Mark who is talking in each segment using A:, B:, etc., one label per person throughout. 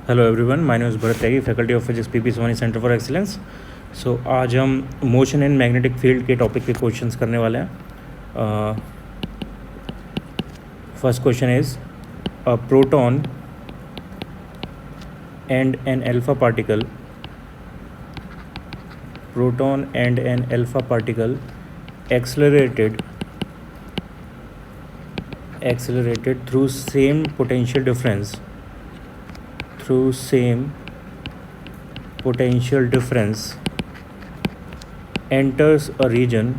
A: Hello everyone, my name is Bharat Tyagi, faculty of physics PP Soni centre for excellence. So आज हम motion and magnetic field के topic पे questions करने वाले हैं। First question is a proton and an alpha particle accelerated through same potential difference enters a region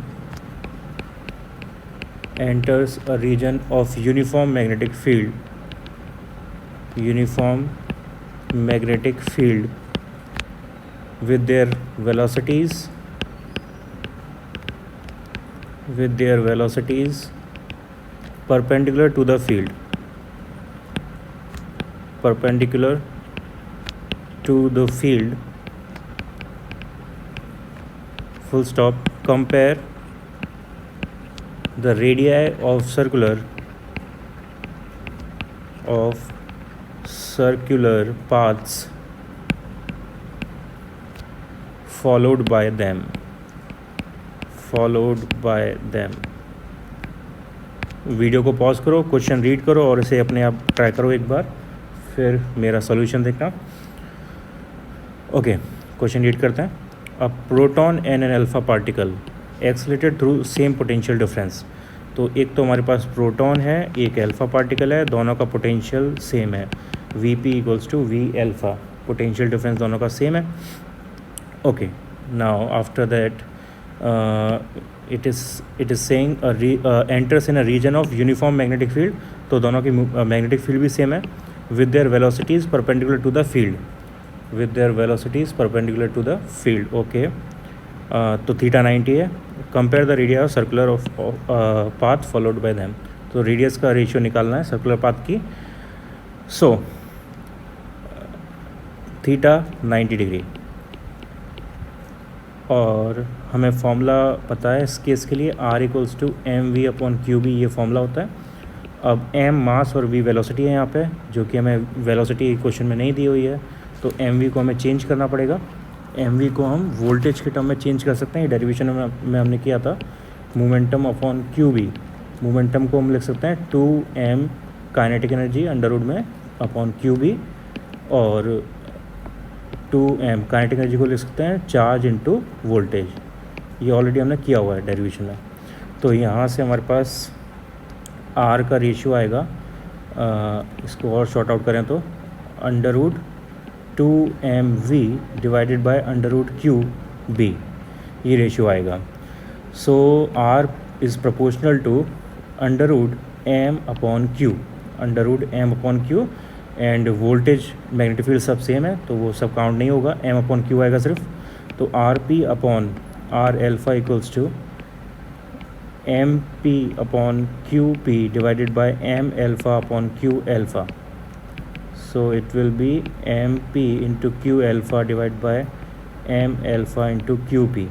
A: of uniform magnetic field with their velocities perpendicular to the field, full stop. Compare the radii of circular paths followed by them. Video को pause करो, question read करो और इसे अपने आप try करो एक बार, फिर मेरा सॉल्यूशन देखना। ओके, क्वेश्चन रीड करते हैं। A proton and an alpha particle accelerated through same potential difference. तो एक तो हमारे पास प्रोटॉन है, एक अल्फा पार्टिकल है, दोनों का पोटेंशियल सेम है, Vp equals to V alpha. Potential difference दोनों का सेम है। Okay, now after that it is saying enters in a region of uniform magnetic field। तो दोनों की मैग्नेटिक फील्ड भी सेम है, with their velocities perpendicular to the field। Okay, तो theta 90 है। Compare the radius of circular of path followed by them. तो radius का ratio निकालना है सर्कुलर पाथ की। सो थीटा 90 डिग्री, और हमें फॉर्मूला पता है इस केस के लिए, R equals to m v upon q B, ये फॉर्मूला होता है। अब m मास और v वेलोसिटी है यहाँ पे, जो कि हमें वेलोसिटी क्वेश्चन में नहीं दी हुई है, तो एम वी को हमें चेंज करना पड़ेगा। एम वी को हम वोल्टेज के टर्म में चेंज कर सकते हैं, डेरिवेशन में हमने किया था। Momentum upon q B, momentum को हम लिख सकते हैं 2m kinetic energy under root में अपॉन क्यू बी, और 2m काइनेटिक एनर्जी को लिख सकते हैं चार्ज इनटू वोल्टेज। ये ऑलरेडी हमने किया हुआ है डेरिवेशन में। तो यहाँ से हमारे पास R का रेशियो आएगा, इसको और शॉर्ट आउट करें तो under root 2mv divided by under root q B, ये रेशियो आएगा। So R is proportional to under root m upon q, and voltage magnetic field सब सेम है, तो वो सब काउंट नहीं होगा, m अपॉन क्यू आएगा सिर्फ। तो Rp upon R alpha equals to MP upon QP divided by M alpha upon Q alpha. So it will be MP into Q alpha divide by M alpha into QP।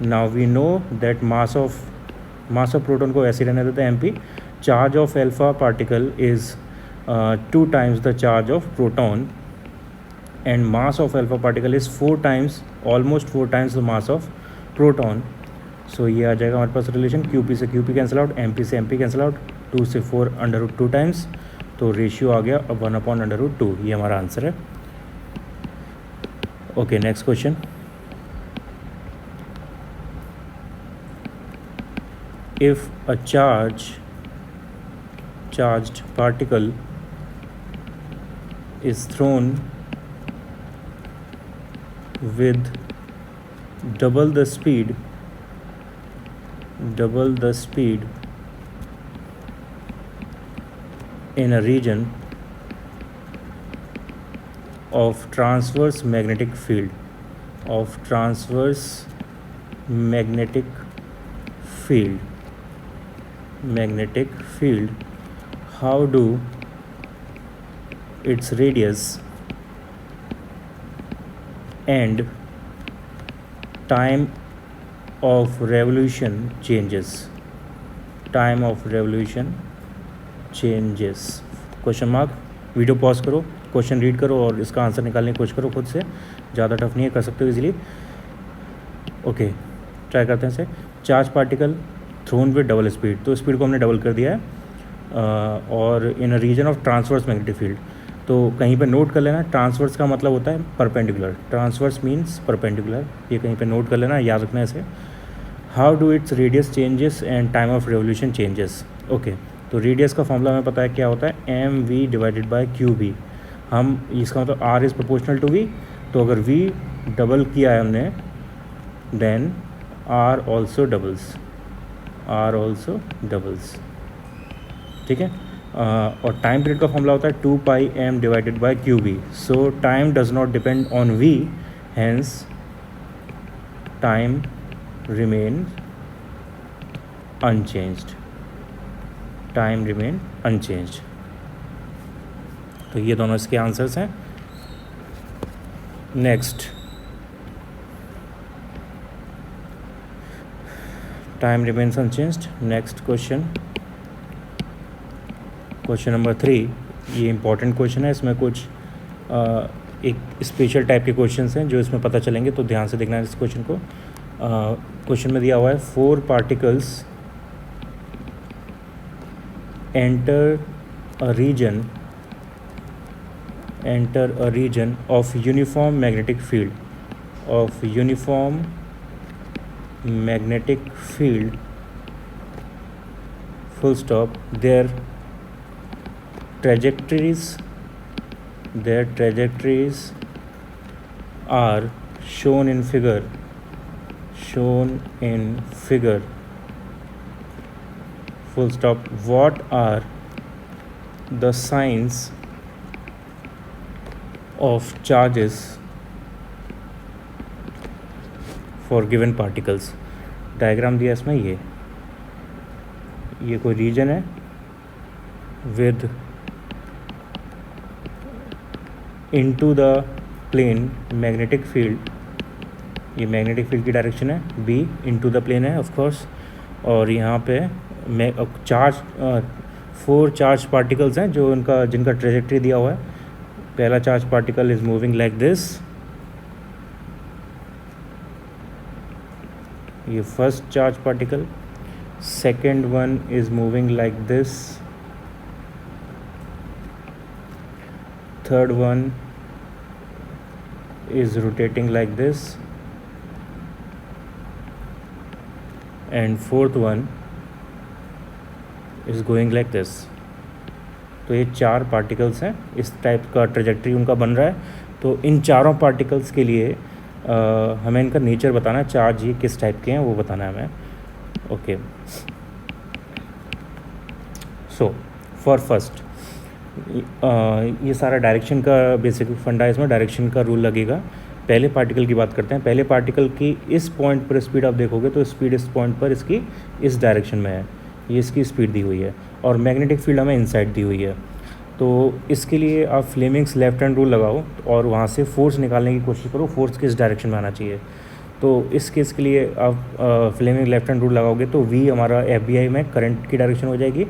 A: Now we know that mass of proton को ऐसे रहने देते हैं MP। Charge of alpha particle is 2 times the charge of proton, and mass of alpha particle is 4 times, almost 4 times the mass of proton। so ये आ जाएगा हमारे पास relation, QP से QP cancel out, MP से MP cancel out, 2 से 4 under root 2 times, तो ratio आ गया 1 upon under root 2। ये हमारा आंसर है। Okay, next question. If a charged particle is thrown with double the speed in a region of transverse magnetic field, how do its radius and time of revolution changes? Question mark. Video pause करो, question read करो और इसका answer निकालने की कोशिश करो खुद से, ज़्यादा टफ नहीं है, कर सकते हो इजीली। ओके, ट्राई करते हैं इसे। Charge particle thrown with double speed, तो स्पीड को हमने डबल कर दिया है और in a region of transverse magnetic field, तो कहीं पे नोट कर लेना, ट्रांसवर्स का मतलब होता है परपेंडिकुलर, ट्रांसवर्स मीन्स परपेंडिकुलर, ये कहीं पे नोट कर लेना, याद रखना इसे। How do its radius changes and time of revolution changes. Okay, तो रेडियस का फॉर्मूला हमें पता है क्या होता है, m v divided by Q b. हम इसका मतलब r is proportional to v, तो अगर वी डबल किया है हमने then r also doubles, r also doubles, ठीक है। और टाइम पीरियड का फॉर्मूला होता है 2 pi M divided by Q B. So time does not depend on V, hence time remain unchanged, time remain unchanged. तो ये दोनों इसके आंसर्स हैं। Next, time remains unchanged. Next question, question number 3, ये important question है, इसमें कुछ एक स्पेशल टाइप के क्वेश्चंस हैं जो इसमें पता चलेंगे, तो ध्यान से देखना है इस क्वेश्चन को। क्वेश्चन में दिया हुआ है 4 particles enter a region of uniform magnetic field, full stop. Their trajectories are shown in figure, full stop. What are the signs of charges for given particles? Diagram दिया इसमें, ये कोई रीजन है with into the plane magnetic field, ये magnetic field की direction है, b into the plane है of course, और यहाँ पे चार्ज 4 चार्ज पार्टिकल्स हैं जो जिनका ट्रेजेक्ट्री दिया हुआ है। पहला charge particle is moving like this, ये first charge particle, second one is moving like this, third one is rotating like this, and fourth one is going like this। तो ये 4 पार्टिकल्स हैं, इस टाइप का ट्रेजेक्ट्री उनका बन रहा है। तो इन चारों पार्टिकल्स के लिए हमें इनका नेचर बताना है, चार्ज ये किस टाइप के हैं वो बताना है हमें। ओके, सो फॉर फर्स्ट, ये सारा डायरेक्शन का बेसिक फंडा है, इसमें डायरेक्शन का रूल लगेगा। पहले पार्टिकल की बात करते हैं। पहले पार्टिकल की इस पॉइंट पर स्पीड आप देखोगे तो स्पीड इस पॉइंट पर इसकी इस डायरेक्शन में है, ये इसकी स्पीड दी हुई है, और मैग्नेटिक फील्ड हमें इनसाइड दी हुई है। तो इसके लिए आप फ्लेमिंग्स लेफ्ट हैंड रूल लगाओ और वहाँ से फोर्स निकालने की कोशिश करो, फोर्स किस डायरेक्शन में आना चाहिए। तो इस केस के लिए आप फ्लेमिंग लेफ्ट हैंड रूल लगाओगे तो वी हमारा FBI में करंट की डायरेक्शन हो जाएगी,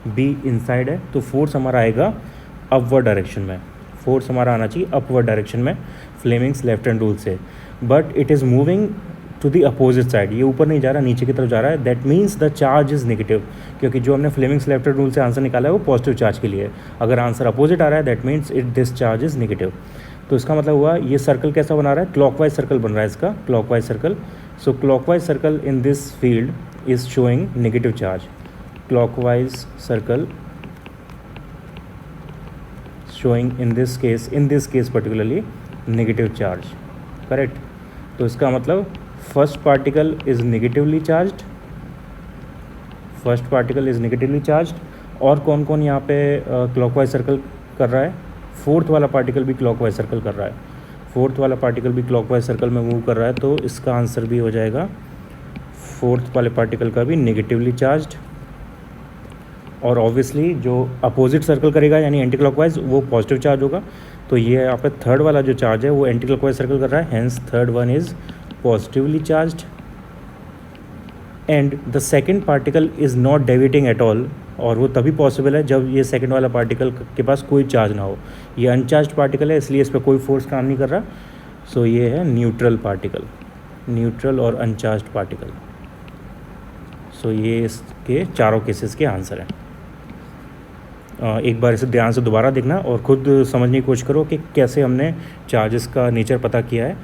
A: बी इनसाइड है तो फोर्स हमारा आएगा अपवर्ड डायरेक्शन में, फोर्स हमारा आना चाहिए अपवर्ड डायरेक्शन में फ्लेमिंग्स लेफ्ट हैंड रूल से। But it is moving to the opposite side, ये ऊपर नहीं जा रहा, नीचे की तरफ जा रहा है। That means the charge is negative, क्योंकि जो हमने फ्लेमिंग्स लेफ्ट हैंड रूल से आंसर निकाला है वो पॉजिटिव चार्ज के लिए। अगर आंसर अपोजिट आ रहा है that means this charge is negative. तो इसका मतलब हुआ ये सर्कल कैसा बना रहा है, क्लॉकवाइज सर्कल बन रहा है इसका, clockwise circle. So clockwise circle in this field is showing negative charge, clockwise circle showing in this case particularly negative charge, correct। तो इसका मतलब first particle is negatively charged, और कौन कौन यहाँ पे क्लॉकवाइज सर्कल कर रहा है, फोर्थ वाला पार्टिकल भी क्लॉकवाइज सर्कल कर रहा है, फोर्थ वाला पार्टिकल भी क्लॉकवाइज सर्कल में मूव कर रहा है। तो इसका आंसर भी हो जाएगा फोर्थ वाले पार्टिकल का भी नेगेटिवली चार्ज्ड, और ऑब्वियसली जो अपोजिट सर्कल करेगा यानी एंटी क्लॉकवाइज वो पॉजिटिव चार्ज होगा। तो ये यहाँ पे थर्ड वाला जो चार्ज है वो एंटी क्लॉकवाइज सर्कल कर रहा है, hence third one is positively charged. And the second particle is not deviating at all, और वो तभी पॉसिबल है जब ये सेकेंड वाला पार्टिकल के पास कोई चार्ज ना हो। ये अनचार्ज पार्टिकल है, इसलिए इस पर कोई फोर्स काम नहीं कर रहा। सो ये है न्यूट्रल पार्टिकल, न्यूट्रल और अनचार्ज पार्टिकल। सो ये इसके चारों केसेस के आंसर हैं। एक बार इसे ध्यान से दोबारा देखना और ख़ुद समझने की कोशिश करो कि कैसे हमने चार्जेस का नेचर पता किया है।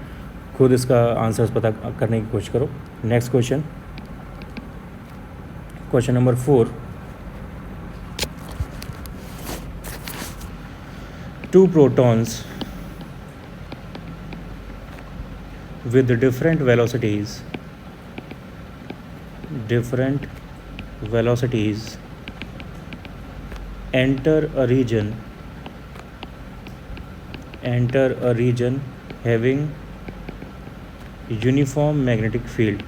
A: खुद इसका आंसर्स पता करने की कोशिश करो। Next question, question number 4, two protons with different velocities enter a region having uniform magnetic field,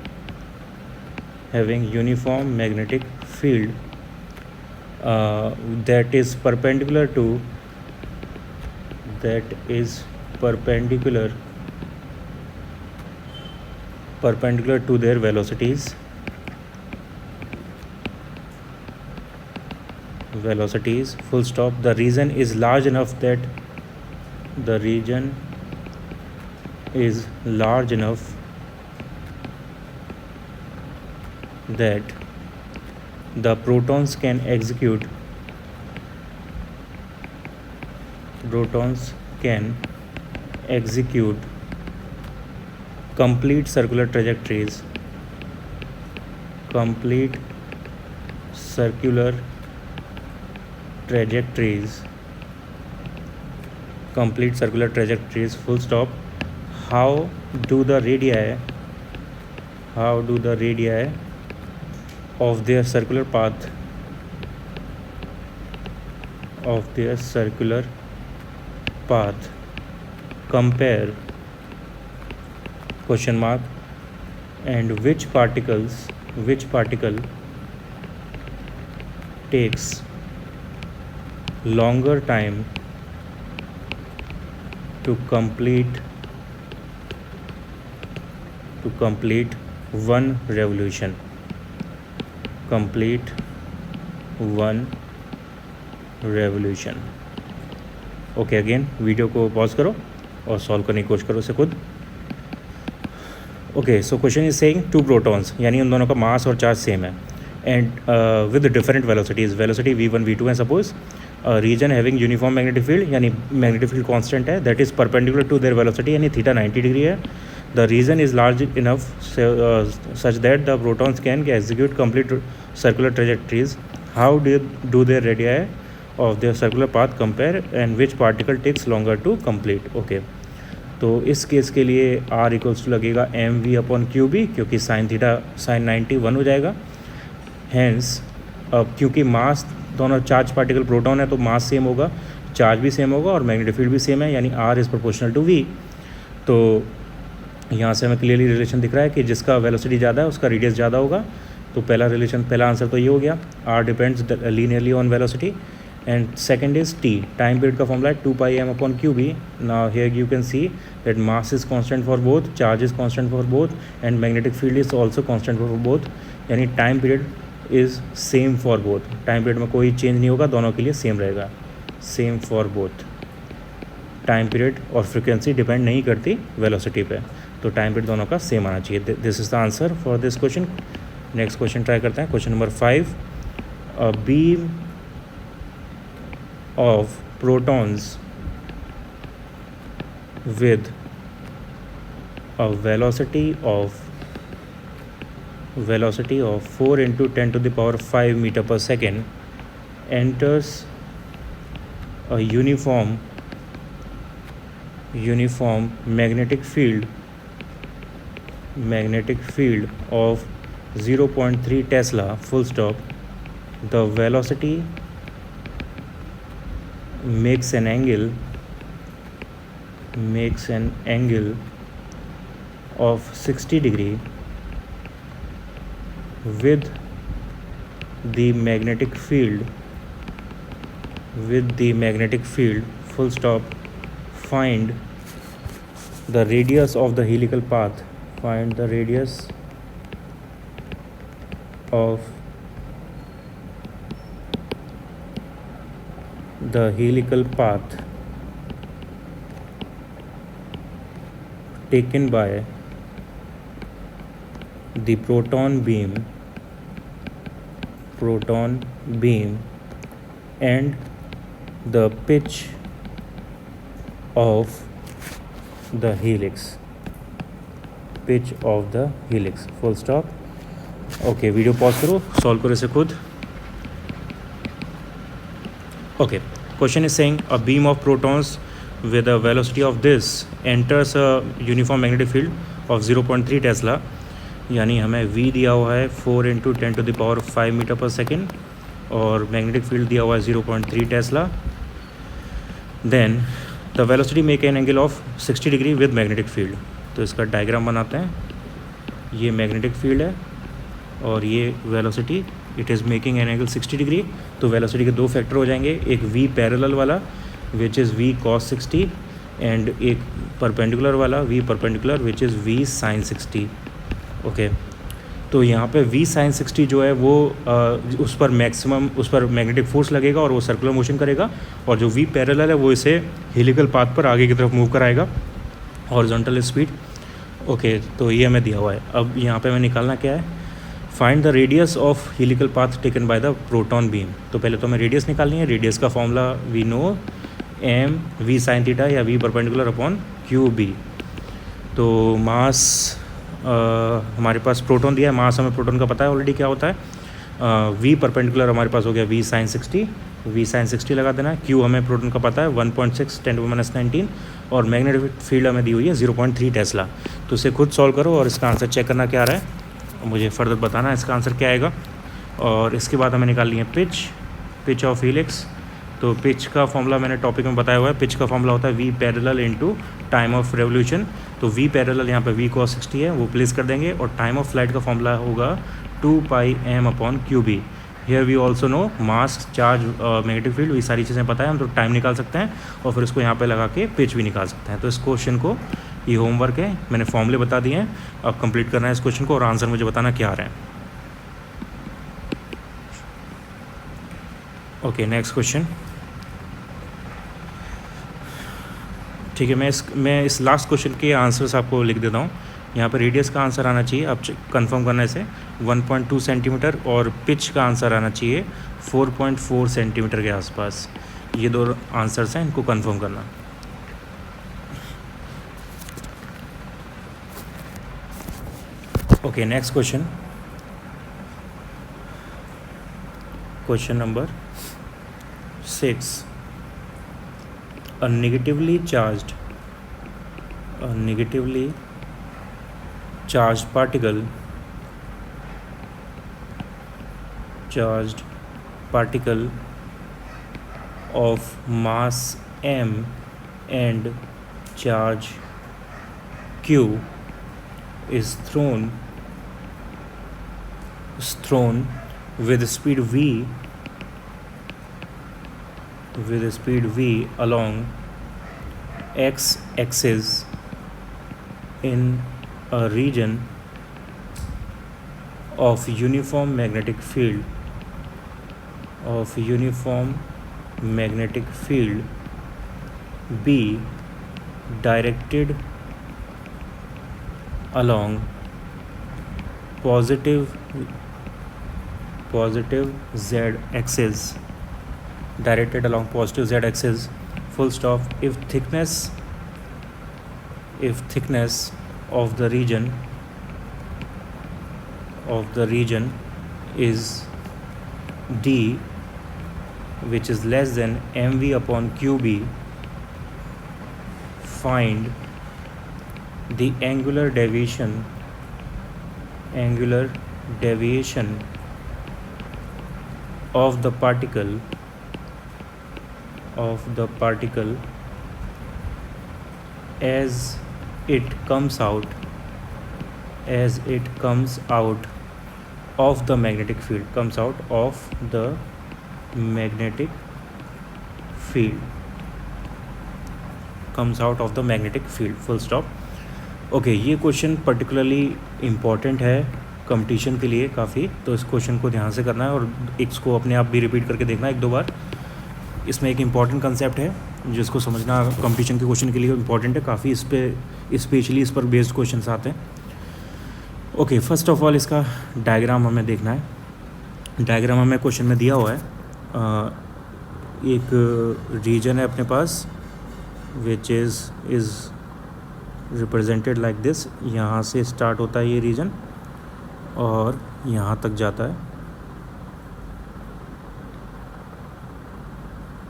A: that is perpendicular to their velocities, full stop. The region is large enough that the protons can execute complete circular trajectories full stop. How do the radii of their circular path compare, question mark, and which particle takes longer time to complete one revolution. Okay, again video को pause करो और solve करने की कोशिश करो इसे खुद। Okay, so question is saying two protons, यानी उन दोनों का मास और चार्ज सेम है, and with different velocities, velocity v1 v2 है suppose, region having uniform magnetic field, यानी मैग्नेटिक फील्ड कांस्टेंट है, that is perpendicular to their velocity, यानी थीटा 90 डिग्री है। The region is large enough such that the protons can execute complete circular trajectories. How do their radii of their circular path compare, and which particle takes longer to complete. Okay, तो इस case के लिए R equals to लगेगा mv/qb, क्योंकि sign 90 1 हो जाएगा। Hence अब क्योंकि मास दोनों चार्ज पार्टिकल प्रोटॉन है तो मास सेम होगा, चार्ज भी सेम होगा और मैग्नेटिक फील्ड भी सेम है, यानी R is proportional to v। तो यहाँ से हमें क्लियरली रिलेशन दिख रहा है कि जिसका वेलोसिटी ज़्यादा है उसका रेडियस ज़्यादा होगा। तो पहला आंसर तो ये हो गया, R depends linearly on velocity. And second is T, time period का formula है 2πm/qb. Now here you can see that mass is constant for both, charge is constant for both, and magnetic field is also constant for both, यानी time period is same for both. time period में कोई change नहीं होगा, दोनों के लिए same रहेगा, same for both. time period और frequency depend नहीं करती velocity पे, तो time period दोनों का same आना चाहिए। This is the answer for this question. Next question try करते हैं, question number 5. A beam of protons with a velocity of 4 into 10 to the power 5 meter per second enters a uniform magnetic field of 0.3 Tesla, full stop. The velocity makes an angle of 60 degree with the magnetic field, full stop. Find the radius of the helical path. of the helical path taken by the proton beam and the pitch of the helix, full stop. Okay, video pause करो, solve करो इसे खुद. Okay, question is saying a beam of protons with a velocity of this enters a uniform magnetic field of 0.3 Tesla, यानी हमें v दिया हुआ है 4 × 10⁵ metre पर सेकेंड और मैग्नेटिक फील्ड दिया हुआ है 0.3 tesla. Then the velocity make an angle of 60 degree with magnetic field. तो इसका डायग्राम बनाते हैं. ये मैग्नेटिक फील्ड है और ये velocity, it is making an angle 60 degree. तो वेलोसिटी के दो फैक्टर हो जाएंगे, एक v पैरेलल वाला which is v cos 60 and एक परपेंडिकुलर वाला v perpendicular which is v sin 60. Okay, तो यहाँ पे v sin 60 जो है वो उस पर मैग्नेटिक फोर्स लगेगा और वो सर्कुलर मोशन करेगा, और जो v पैरेलल है वो इसे हेलिकल पाथ पर आगे की तरफ मूव कराएगा, हॉरिजॉन्टल स्पीड. ओके, तो ये हमें दिया हुआ है. अब यहाँ पे हमें निकालना क्या है, find the radius of helical path taken by the proton beam. तो पहले तो हमें रेडियस निकालनी है. रेडियस का formula we know m v sin theta या v perpendicular upon q b. तो मास हमारे पास प्रोटॉन दिया है, मास हमें प्रोटॉन का पता है ऑलरेडी क्या होता है. v परपेंडिकुलर हमारे पास हो गया v sin 60 लगा देना है. q हमें प्रोटॉन का पता है 1.6 × 10⁻⁹ और मैग्नेटिक फील्ड हमें दी हुई है 0.3 टेस्ला. तो इसे खुद सॉल्व करो और इसका आंसर चेक करना क्या आ रहा है, मुझे फर्दर बताना इसका आंसर क्या आएगा. और इसके बाद हमें निकालनी है पिच ऑफ हेलिक्स. तो पिच का फॉर्मूला मैंने टॉपिक में बताया हुआ है. पिच का फॉर्मूला होता है v parallel into time of revolution. तो v पैरेलल यहाँ पे v cos 60 है, वो प्लेस कर देंगे, और टाइम ऑफ फ्लाइट का फॉर्मूला होगा 2πm/qb. Here we also know mass, charge, magnetic field, ये सारी चीज़ें पता है, हम तो टाइम निकाल सकते हैं और फिर उसको यहाँ पे लगा के पिच भी निकाल सकते हैं. तो इस क्वेश्चन को, ये होमवर्क है, मैंने फॉर्मूले बता दिए हैं, अब कंप्लीट करना है इस क्वेश्चन को और आंसर मुझे बताना क्या आ रहा है. Okay, next question. ठीक है, मैं इस लास्ट क्वेश्चन के आंसर्स आपको लिख देता हूँ. यहाँ पर रेडियस का आंसर आना चाहिए, आप कंफर्म करना इसे 1.2 सेंटीमीटर, और पिच का आंसर आना चाहिए 4.4 सेंटीमीटर के आसपास. ये दो आंसर्स हैं, इनको कंफर्म करना. Okay, next question. Question number 6. A negatively charged particle of mass m and charge q is thrown with speed v along x-axis in a region of uniform magnetic field B directed along positive z-axis, full stop. If thickness of the region is d, which is less than mv/qb, find the angular deviation of the particle as it comes out of the magnetic field, full stop. Okay, ये question particularly important है competition के लिए काफ़ी, तो इस question को ध्यान से करना है और इसको अपने आप भी रिपीट करके देखना एक दो बार। इसमें एक इम्पॉर्टेंट कंसेप्ट है जिसको समझना कंपटीशन के क्वेश्चन के लिए इम्पॉर्टेंट है काफ़ी, इस पे स्पेशली इस पर बेस्ड क्वेश्चन आते हैं। ओके, फर्स्ट ऑफ ऑल इसका डायग्राम हमें देखना है। डायग्राम हमें क्वेश्चन में दिया हुआ है, एक रीजन है अपने पास which is represented like this. यहाँ से स्टार्ट होता है ये रीजन और यहाँ तक जाता है,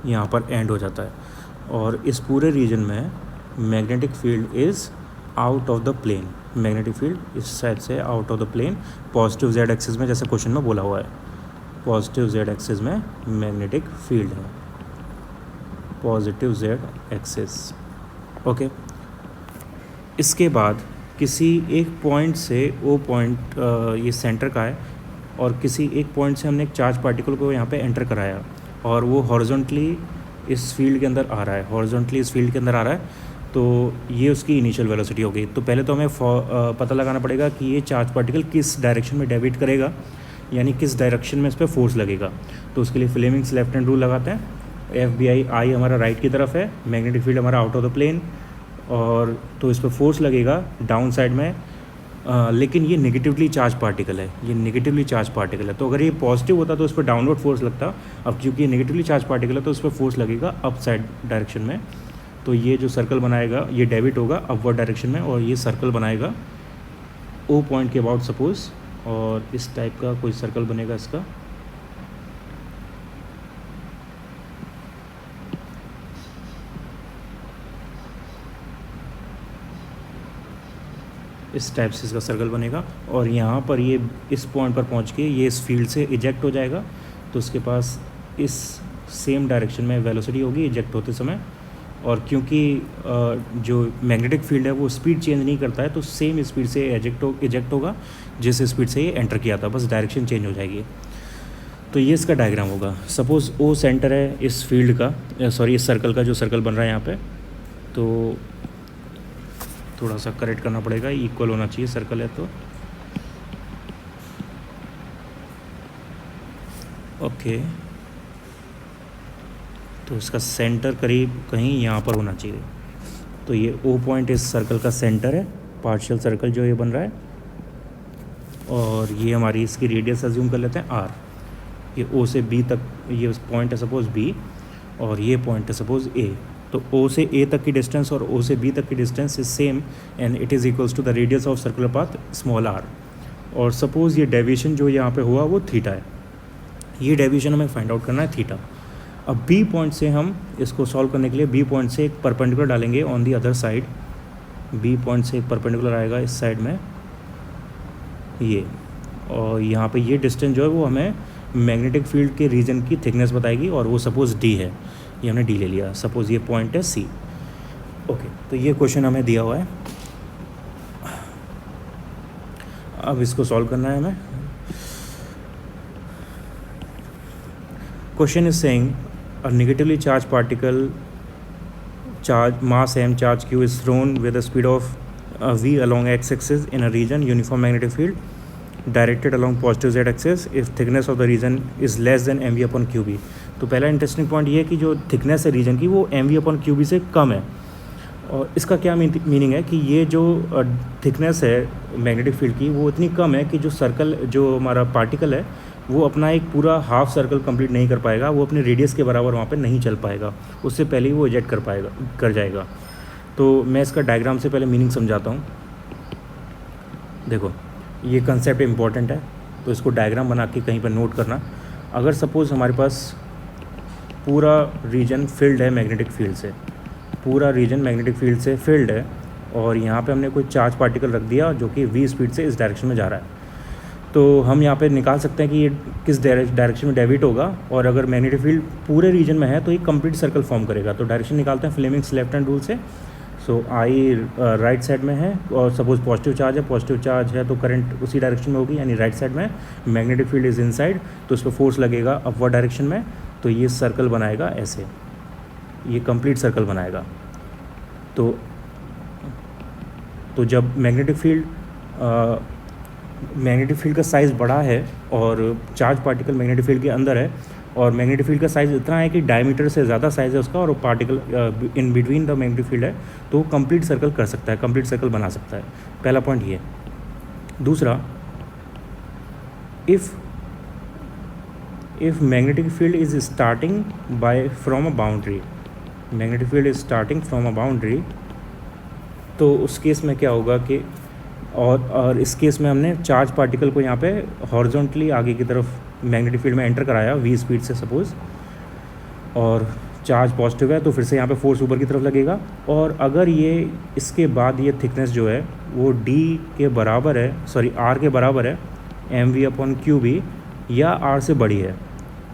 A: यहाँ पर एंड हो जाता है। और इस पूरे रीजन में magnetic field is out of the plane. Magnetic field इस साइड से out of the plane, positive z axis में, जैसे क्वेश्चन में बोला हुआ है पॉजिटिव जेड एक्सिस में मैग्नेटिक फील्ड है, पॉजिटिव जेड एक्सिस। ओके, इसके बाद किसी एक पॉइंट से ओ पॉइंट ये सेंटर का है और किसी एक पॉइंट से हमने एक चार्ज पार्टिकल को यहाँ पे एंटर कराया और वो हॉरिजॉन्टली इस फील्ड के अंदर आ रहा है, हॉरिजॉन्टली इस फील्ड के अंदर आ रहा है, तो ये उसकी इनिशियल वेलोसिटी हो गई। तो पहले तो हमें पता लगाना पड़ेगा कि ये चार्ज पार्टिकल किस डायरेक्शन में डेविएट करेगा, यानी किस डायरेक्शन में इस पर फोर्स लगेगा। तो उसके लिए फ्लेमिंग्स लेफ्ट हैंड रूल लगाते हैं। FBI हमारा राइट की तरफ है, मैग्नेटिक फील्ड हमारा आउट ऑफ द प्लेन, और तो इस पर फोर्स लगेगा डाउन साइड में, लेकिन ये नेगेटिवली चार्ज पार्टिकल है, ये नेगेटिवली चार्ज पार्टिकल है। तो अगर ये पॉजिटिव होता तो इस पर डाउनवर्ड फोर्स लगता। अब क्योंकि ये नेगेटिवली चार्ज पार्टिकल है तो इस पर फोर्स लगेगा अप साइड डायरेक्शन में। तो ये जो सर्कल बनाएगा ये डेविट होगा अपवर्ड डायरेक्शन में और ये सर्कल बनाएगा ओ पॉइंट के अबाउट सपोज, और इस टाइप का कोई सर्कल बनेगा इसका। इस टाइप से इसका सर्कल बनेगा और यहाँ पर ये इस पॉइंट पर पहुँच के ये इस फील्ड से इजेक्ट हो जाएगा। तो उसके पास इस सेम डायरेक्शन में वेलोसिटी होगी इजेक्ट होते समय, और क्योंकि जो मैग्नेटिक फील्ड है वो स्पीड चेंज नहीं करता है तो सेम स्पीड से इजेक्ट होगा जिस स्पीड से ये एंटर किया था, बस डायरेक्शन चेंज हो जाएगी। तो ये इसका डायग्राम होगा। सपोज़ ओ सेंटर है इस फील्ड का, इस सर्कल का, जो सर्कल बन रहा है यहाँ पे, तो थोड़ा सा करेक्ट करना पड़ेगा, इक्वल होना चाहिए सर्कल है तो। ओके, तो इसका सेंटर करीब कहीं यहाँ पर होना चाहिए। तो ये ओ पॉइंट इस सर्कल का सेंटर है, पार्शियल सर्कल जो ये बन रहा है, और ये हमारी इसकी रेडियस अज्यूम कर लेते हैं आर। ये ओ से बी तक ये पॉइंट है सपोज बी, और ये पॉइंट है सपोज ए। तो ओ से ए तक की डिस्टेंस और ओ से बी तक की distance is same and it is equals to the radius of circular path small r. और सपोज़ ये डेविएशन जो यहाँ पे हुआ वो थीटा है, ये डेविएशन हमें फाइंड आउट करना है थीटा। अब बी पॉइंट से हम इसको सॉल्व करने के लिए बी पॉइंट से एक परपेंडिकुलर डालेंगे on the other side. B point से एक परपेंडिकुलर आएगा इस साइड में ये, और यहाँ पे ये डिस्टेंस जो है वो हमें मैग्नेटिक फील्ड के रीजन की थिकनेस बताएगी, और वो सपोज़ डी है, ये हमने डी ले लिया। सपोज़ ये पॉइंट है सी। ओके, तो ये क्वेश्चन हमें दिया हुआ है, अब इसको सॉल्व करना है हमें। Question is saying a negatively charge particle charge mass m charge q is thrown with a speed of v along x axis in a region uniform magnetic field directed along positive z axis if thickness of the region is less than mv upon qb। तो पहला interesting point ये है कि जो thickness है reason की वो mv upon qb से कम है। और इसका क्या मीनिंग है कि ये जो थिकनेस है मैग्नेटिक फील्ड की वो इतनी कम है कि जो सर्कल, जो हमारा पार्टिकल है, वो अपना एक पूरा हाफ सर्कल कंप्लीट नहीं कर पाएगा, वो अपने रेडियस के बराबर वहाँ पे नहीं चल पाएगा, उससे पहले ही वो इजेक्ट कर जाएगा। तो मैं इसका डायग्राम से पहले मीनिंग समझाता हूँ। देखो, ये कंसेप्ट इम्पॉर्टेंट है तो इसको डायग्राम बना के कहीं पर नोट करना। अगर सपोज़ हमारे पास पूरा रीजन फिल्ड है मैग्नेटिक फील्ड से, पूरा रीजन मैग्नेटिक फील्ड से फिल्ड है, और यहाँ पे हमने कोई चार्ज पार्टिकल रख दिया जो कि v स्पीड से इस डायरेक्शन में जा रहा है, तो हम यहाँ पे निकाल सकते हैं कि ये किस डायरेक्शन में डेविएट होगा। और अगर मैग्नेटिक फील्ड पूरे रीजन में है तो ये कंप्लीट सर्कल फॉर्म करेगा। तो डायरेक्शन निकालते हैं फ्लेमिंग्स लेफ्ट हैंड रूल से। सो आई राइट साइड में है और सपोज पॉजिटिव चार्ज है तो करंट उसी डायरेक्शन में होगी, यानी राइट साइड में। मैग्नेटिक फील्ड इज इनसाइड तो उस पर फोर्स लगेगा अपवर्ड डायरेक्शन में, तो ये सर्कल बनाएगा ऐसे, ये कंप्लीट सर्कल बनाएगा। तो जब मैग्नेटिक फील्ड मैग्नेटिक फील्ड का साइज़ बड़ा है और चार्ज पार्टिकल मैग्नेटिक फील्ड के अंदर है, और मैग्नेटिक फील्ड का साइज़ इतना है कि डायमीटर से ज़्यादा साइज़ है उसका, और particle in between the magnetic field है, तो वो कंप्लीट सर्कल कर सकता है, कंप्लीट सर्कल बना सकता है। पहला पॉइंट ये। दूसरा, if magnetic field is starting from a boundary, magnetic field is starting from a boundary, तो उस केस में क्या होगा कि और इस केस में हमने चार्ज पार्टिकल को यहाँ पे हॉरिजॉन्टली आगे की तरफ मैग्नेटिक फील्ड में एंटर कराया v स्पीड से सपोज़, और चार्ज पॉजिटिव है तो फिर से यहाँ पे फोर्स ऊपर की तरफ लगेगा, और अगर ये इसके बाद ये थिकनेस जो है वो d के बराबर है, सॉरी r के बराबर है mv/qb, या r से बड़ी है,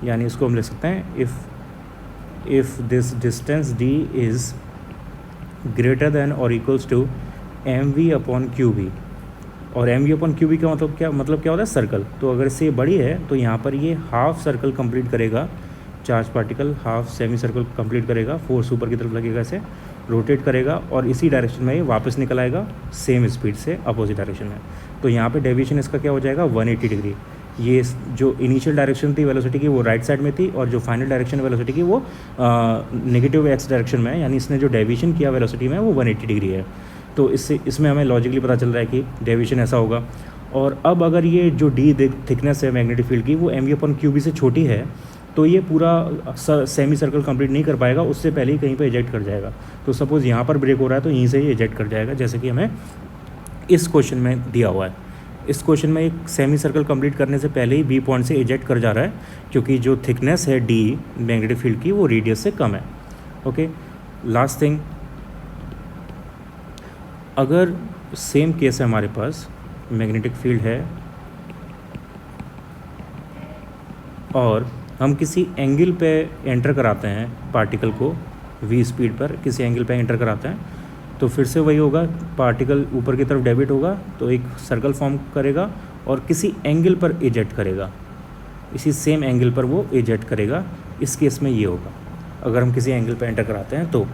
A: यानी इसको हम लिख सकते हैं if this distance d is greater than और इक्वल्स टू mv/qb, और mv/qb का मतलब क्या होता है, सर्कल। तो अगर इससे बड़ी है तो यहाँ पर ये हाफ सर्कल कंप्लीट करेगा, charge particle half semi circle complete करेगा, फोर्स ऊपर की तरफ लगेगा, इसे रोटेट करेगा और इसी डायरेक्शन में ये वापस निकल आएगा सेम स्पीड से अपोजिट डायरेक्शन में। तो यहाँ पे डेविएशन इसका क्या हो जाएगा, 180 डिग्री। ये जो इनिशियल डायरेक्शन थी वेलोसिटी की वो राइट साइड में थी, और जो फाइनल डायरेक्शन वेलोसिटी की वो नेगेटिव एक्स डायरेक्शन में है, यानी इसने जो डेविएशन किया वेलोसिटी में वो 180 डिग्री है। तो इसमें हमें लॉजिकली पता चल रहा है कि डेविएशन ऐसा होगा। और अब अगर ये जो डी थिकनेस है मैग्नेटिक फील्ड की वो mv/qb से छोटी है, तो ये पूरा सेमी सर्कल कंप्लीट नहीं कर पाएगा, उससे पहले ही कहीं पे इजेक्ट कर जाएगा। तो सपोज़ यहाँ पर ब्रेक हो रहा है तो यहीं से ही इजेक्ट कर जाएगा, जैसे कि हमें इस क्वेश्चन में दिया हुआ है। इस क्वेश्चन में एक सेमी सर्कल कंप्लीट करने से पहले ही बी पॉइंट से इजेक्ट कर जा रहा है, क्योंकि जो थिकनेस है डी मैग्नेटिक फील्ड की वो रेडियस से कम है। ओके, लास्ट थिंग, अगर सेम केस है हमारे पास, मैग्नेटिक फील्ड है और हम किसी एंगल पे एंटर कराते हैं पार्टिकल को, v स्पीड पर किसी एंगल पे एंटर कराते हैं, तो फिर से वही होगा, पार्टिकल ऊपर की तरफ डेविएट होगा तो एक सर्कल फॉर्म करेगा और किसी एंगल पर इजेक्ट करेगा, इसी सेम एंगल पर वो इजेक्ट करेगा। इस केस में ये होगा अगर हम किसी एंगल पर एंटर कराते हैं तो।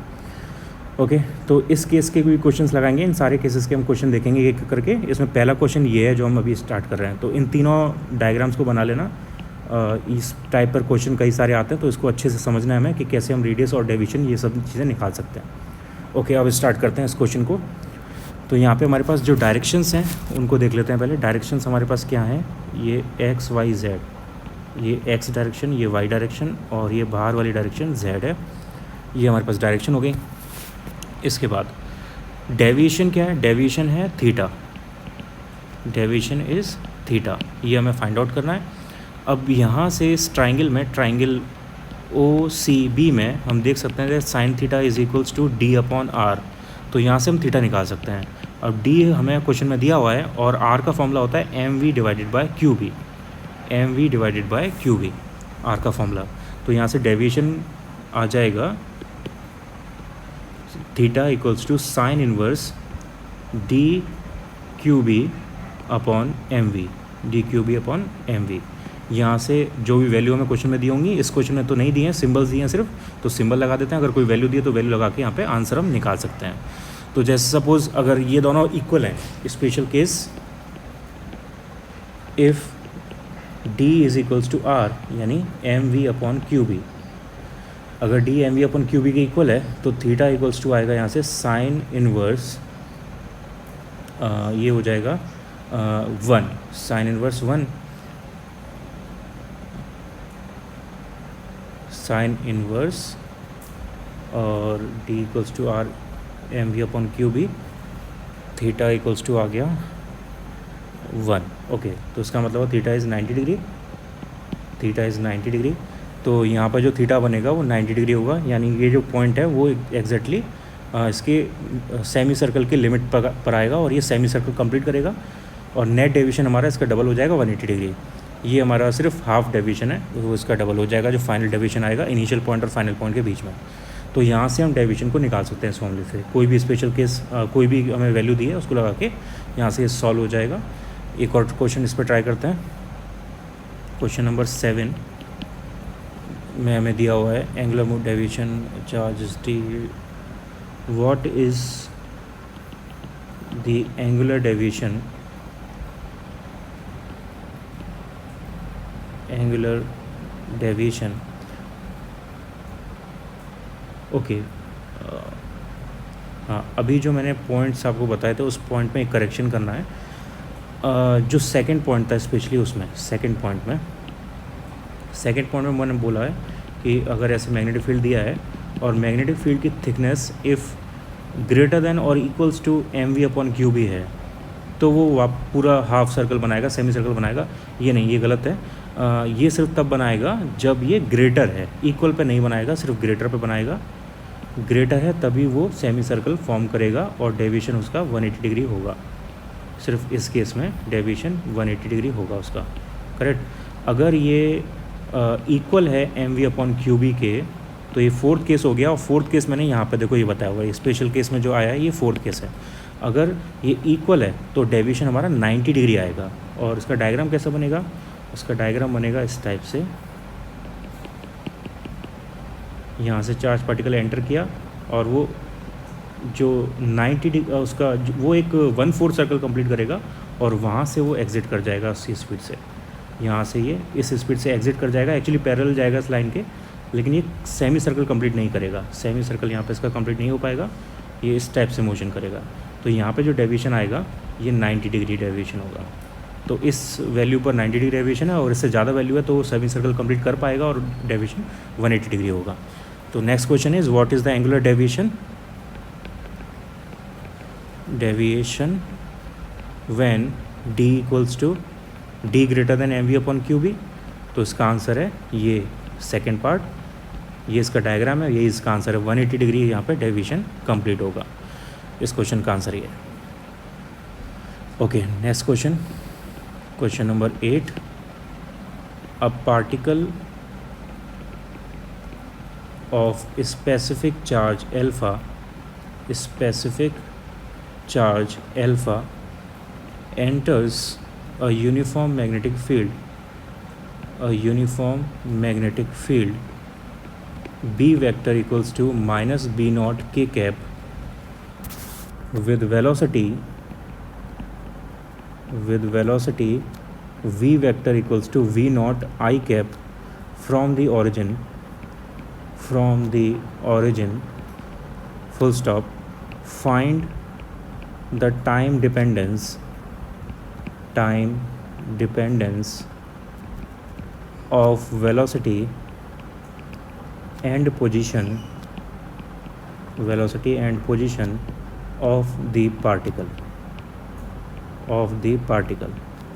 A: ओके, तो इस केस के भी क्वेश्चंस लगाएंगे, इन सारे केसेस के हम क्वेश्चन देखेंगे एक करके। इसमें पहला क्वेश्चन ये है जो हम अभी स्टार्ट कर रहे हैं, तो इन तीनों डायग्राम्स को बना लेना। इस टाइप पर क्वेश्चन कई सारे आते हैं, तो इसको अच्छे से समझना है हमें कि कैसे हम रेडियस और डेविएशन ये सब चीज़ें निकाल सकते हैं। ओके, अब स्टार्ट करते हैं इस क्वेश्चन को। तो यहाँ पे हमारे पास जो डायरेक्शंस हैं उनको देख लेते हैं पहले। डायरेक्शंस हमारे पास क्या हैं, ये एक्स वाई जेड, ये एक्स डायरेक्शन, ये वाई डायरेक्शन, और ये बाहर वाली डायरेक्शन जेड है। ये हमारे पास डायरेक्शन हो गई। इसके बाद डेविएशन क्या है, डेविएशन है थीटा, डेविएशन इज़ थीटा, ये हमें फाइंड आउट करना है। अब यहाँ से इस ट्राइंगल में, ट्राइंगल OCB में हम देख सकते हैं sine theta is equals to d/r, तो यहाँ से हम थीटा निकाल सकते हैं। अब d हमें क्वेश्चन में दिया हुआ है और r का फॉर्मूला होता है mv/qb, mv/qb r का फॉर्मूला। तो यहाँ से डेविएशन आ जाएगा theta equals to sine inverse d/mv, d/mv। यहाँ से जो भी वैल्यू हमें क्वेश्चन में दी होंगी, इस क्वेश्चन में तो नहीं दिए हैं, सिंबल्स दिए हैं सिर्फ, तो सिंबल लगा देते हैं। अगर कोई वैल्यू दी है तो वैल्यू लगा के यहाँ पे आंसर हम निकाल सकते हैं। तो जैसे सपोज़ अगर ये दोनों इक्वल हैं, special case if d is equals to r, यानी mv/qb, अगर d mv/qb के इक्वल है तो थीटा इक्वल्स टू आएगा यहाँ से साइन इनवर्स, ये हो जाएगा 1, साइन इनवर्स 1, साइन इनवर्स, और d equals to r mv/qb, theta equals to आ गया 1। ओके, तो इसका मतलब theta is 90 degree, theta is 90 degree. तो यहाँ पर जो थीटा बनेगा वो 90 डिग्री होगा, यानी ये जो पॉइंट है वो एग्जैक्टली इसके सेमी सर्कल के लिमिट पर आएगा और ये सेमी सर्कल कंप्लीट करेगा, और नेट डेविएशन हमारा इसका डबल हो जाएगा 180 डिग्री। ये हमारा सिर्फ हाफ डेविएशन है, वो इसका डबल हो जाएगा जो फाइनल डेविएशन आएगा इनिशियल पॉइंट और फाइनल पॉइंट के बीच में। तो यहाँ से हम डेविएशन को निकाल सकते हैं इस फॉर्मूले से। कोई भी स्पेशल केस, कोई भी हमें वैल्यू दी है उसको लगा के यहाँ से सॉल्व हो जाएगा। एक और क्वेश्चन इस पर ट्राई करते हैं। क्वेश्चन नंबर 7 में हमें दिया हुआ है angular of deviation charge D, what is the angular deviation angular deviation. Okay, हाँ, अभी जो मैंने पॉइंट्स आपको बताए थे उस पॉइंट में एक करेक्शन करना है। जो सेकंड पॉइंट था स्पेशली उसमें, सेकंड पॉइंट में मैंने बोला है कि अगर ऐसे मैग्नेटिक फील्ड दिया है और मैग्नेटिक फील्ड की थिकनेस इफ़ ग्रेटर देन और इक्वल्स टू mv/qb है तो वो आप पूरा हाफ सर्कल बनाएगा, सेमी सर्कल बनाएगा। ये नहीं, ये गलत है। ये सिर्फ तब बनाएगा जब ये ग्रेटर है, इक्वल पे नहीं बनाएगा, सिर्फ ग्रेटर पे बनाएगा। ग्रेटर है तभी वो सेमी सर्कल फॉर्म करेगा और डेविएशन उसका 180 डिग्री होगा। सिर्फ इस केस में डेविएशन 180 डिग्री होगा उसका, करेक्ट। अगर ये इक्वल है mv/qb के तो ये फोर्थ केस हो गया। और फोर्थ केस मैंने यहाँ पे देखो ये बताया हुआ है, स्पेशल केस में जो आया है ये फोर्थ केस है। अगर ये इक्वल है तो डेविएशन हमारा 90 डिग्री आएगा। और इसका डायग्राम कैसा बनेगा? उसका डायग्राम बनेगा इस टाइप से। यहाँ से चार्ज पार्टिकल एंटर किया और वो जो 90 डिग्री उसका वो एक 1/4 सर्कल कंप्लीट करेगा और वहाँ से वो एग्जिट कर जाएगा उसी स्पीड से। यहाँ से ये इस स्पीड से एग्जिट कर जाएगा, एक्चुअली पैरेलल जाएगा इस लाइन के, लेकिन ये सेमी सर्कल कंप्लीट नहीं करेगा। सेमी सर्कल यहाँ पे इसका कंप्लीट नहीं हो पाएगा, ये इस टाइप से मोशन करेगा। तो यहाँ पे जो डेविएशन आएगा ये 90 डिग्री डेविएशन होगा। तो इस वैल्यू पर 90 डिग्री डेविएशन है और इससे ज़्यादा वैल्यू है तो वो सेमी सर्कल कंप्लीट कर पाएगा और डेविएशन 180 डिग्री होगा। तो next question is what is the angular deviation? Deviation when d equals to d greater than mv/qb। तो इसका आंसर है ये सेकेंड पार्ट, ये इसका डायग्राम है, ये इसका आंसर है। 180 डिग्री यहाँ पे डेविएशन कंप्लीट होगा। इस क्वेश्चन का आंसर ये है। Okay, next question, question number 8। A particle of specific charge alpha enters a uniform magnetic field B vector equals to minus B naught K cap with velocity V vector equals to V naught I cap from the origin full stop. Find the time dependence of velocity and position of the particle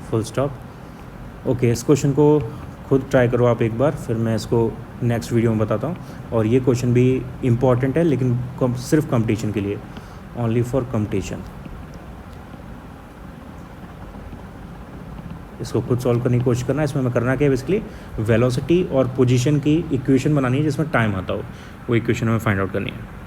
A: full stop. Okay, इस question को खुद try करो आप एक बार, फिर मैं इसको next video में बताता हूँ। और ये क्वेश्चन भी इम्पॉर्टेंट है लेकिन सिर्फ कंपटीशन के लिए, ओनली फॉर कंपटीशन। इसको खुद सॉल्व करने की कोशिश करना है। इसमें मैं करना क्या है, बेसिकली वेलोसिटी और पोजीशन की इक्वेशन बनानी है जिसमें टाइम आता हो, वो इक्वेशन हमें फाइंड आउट करनी है।